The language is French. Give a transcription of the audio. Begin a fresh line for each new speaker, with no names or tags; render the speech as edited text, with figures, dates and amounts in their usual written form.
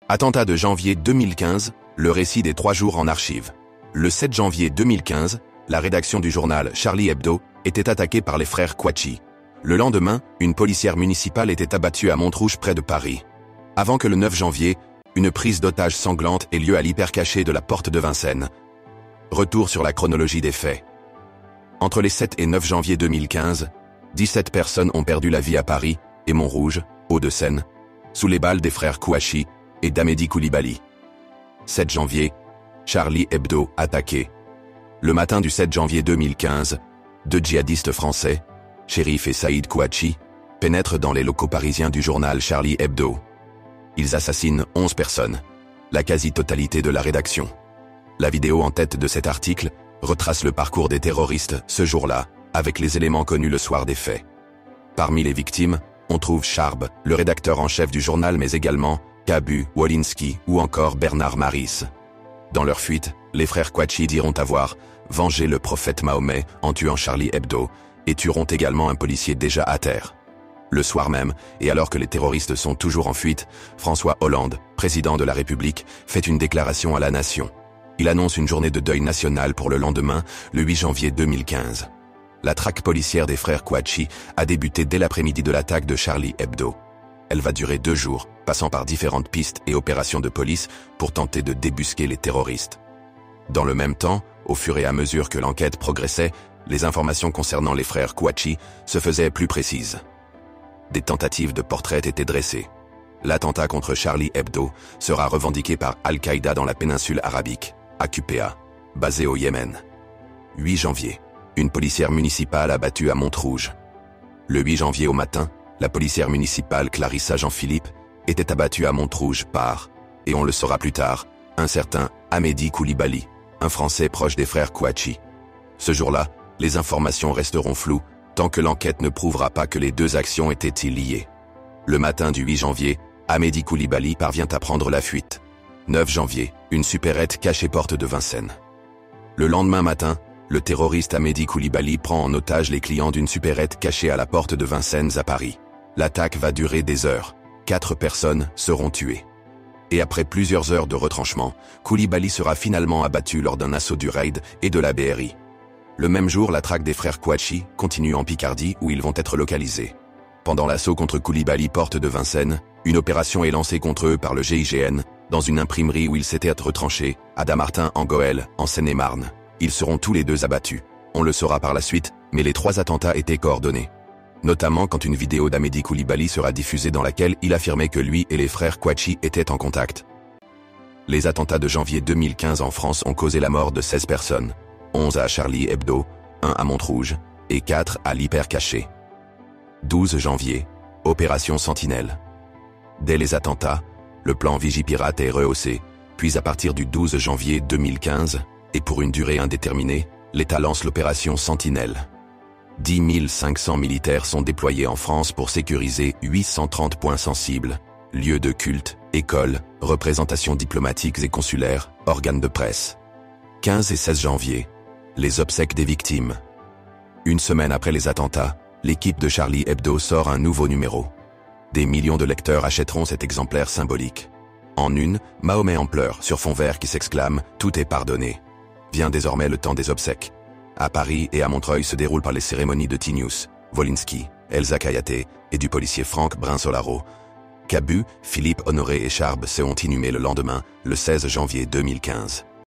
Attentat de janvier 2015, le récit des 3 jours en archive. Le 7 janvier 2015, la rédaction du journal Charlie Hebdo était attaquée par les frères Kouachi. Le lendemain, une policière municipale était abattue à Montrouge près de Paris. Avant que le 9 janvier, une prise d'otage sanglante ait lieu à l'hypercaché de la porte de Vincennes. Retour sur la chronologie des faits. Entre les 7 et 9 janvier 2015, 17 personnes ont perdu la vie à Paris et Montrouge, Hauts-de-Seine, sous les balles des frères Kouachi et d'Amédi Koulibaly. 7 janvier, Charlie Hebdo attaqué. Le matin du 7 janvier 2015, 2 djihadistes français, Chérif et Saïd Kouachi, pénètrent dans les locaux parisiens du journal Charlie Hebdo. Ils assassinent 11 personnes, la quasi-totalité de la rédaction. La vidéo en tête de cet article retrace le parcours des terroristes ce jour-là, avec les éléments connus le soir des faits. Parmi les victimes, on trouve Charb, le rédacteur en chef du journal, mais également Kabu, Wolinski ou encore Bernard Maris. Dans leur fuite, les frères Kouachi diront avoir vengé le prophète Mahomet en tuant Charlie Hebdo et tueront également un policier déjà à terre. Le soir même, et alors que les terroristes sont toujours en fuite, François Hollande, président de la République, fait une déclaration à la nation. Il annonce une journée de deuil national pour le lendemain, le 8 janvier 2015. La traque policière des frères Kouachi a débuté dès l'après-midi de l'attaque de Charlie Hebdo. Elle va durer 2 jours, passant par différentes pistes et opérations de police pour tenter de débusquer les terroristes. Dans le même temps, au fur et à mesure que l'enquête progressait, les informations concernant les frères Kouachi se faisaient plus précises. Des tentatives de portrait étaient dressées. L'attentat contre Charlie Hebdo sera revendiqué par Al-Qaïda dans la péninsule arabique, à QPA, basée au Yémen. 8 janvier, une policière municipale abattue à Montrouge. Le 8 janvier au matin, la policière municipale Clarissa Jean-Philippe était abattue à Montrouge par, et on le saura plus tard, un certain Amédi Koulibaly, un Français proche des frères Kouachi. Ce jour-là, les informations resteront floues tant que l'enquête ne prouvera pas que les 2 actions étaient liées. Le matin du 8 janvier, Amédi Koulibaly parvient à prendre la fuite. 9 janvier, une supérette cachée porte de Vincennes. Le lendemain matin, le terroriste Amédi Koulibaly prend en otage les clients d'une supérette cachée à la porte de Vincennes à Paris. L'attaque va durer des heures. 4 personnes seront tuées. Et après plusieurs heures de retranchement, Koulibaly sera finalement abattu lors d'un assaut du raid et de la BRI. Le même jour, la traque des frères Kouachi continue en Picardie où ils vont être localisés. Pendant l'assaut contre Koulibaly porte de Vincennes, une opération est lancée contre eux par le GIGN dans une imprimerie où ils s'étaient retranchés, à Damartin en Goële, en Seine-et-Marne. Ils seront tous les 2 abattus. On le saura par la suite, mais les 3 attentats étaient coordonnés. Notamment quand une vidéo d'Amédi Koulibaly sera diffusée dans laquelle il affirmait que lui et les frères Kouachi étaient en contact. Les attentats de janvier 2015 en France ont causé la mort de 16 personnes, 11 à Charlie Hebdo, 1 à Montrouge et 4 à l'hypercaché. 12 janvier, opération Sentinelle. Dès les attentats, le plan Vigipirate est rehaussé, puis à partir du 12 janvier 2015, et pour une durée indéterminée, l'État lance l'opération Sentinelle. 10 500 militaires sont déployés en France pour sécuriser 830 points sensibles, lieux de culte, écoles, représentations diplomatiques et consulaires, organes de presse. 15 et 16 janvier, les obsèques des victimes. Une semaine après les attentats, l'équipe de Charlie Hebdo sort un nouveau numéro. Des millions de lecteurs achèteront cet exemplaire symbolique. En une, Mahomet en pleurs sur fond vert qui s'exclame « Tout est pardonné ». Vient désormais le temps des obsèques. À Paris et à Montreuil se déroulent par les cérémonies de Tinius, Wolinski, Elsa Kayaté et du policier Franck Brin-Solaro. Kabu, Philippe Honoré et Charb seront inhumés le lendemain, le 16 janvier 2015.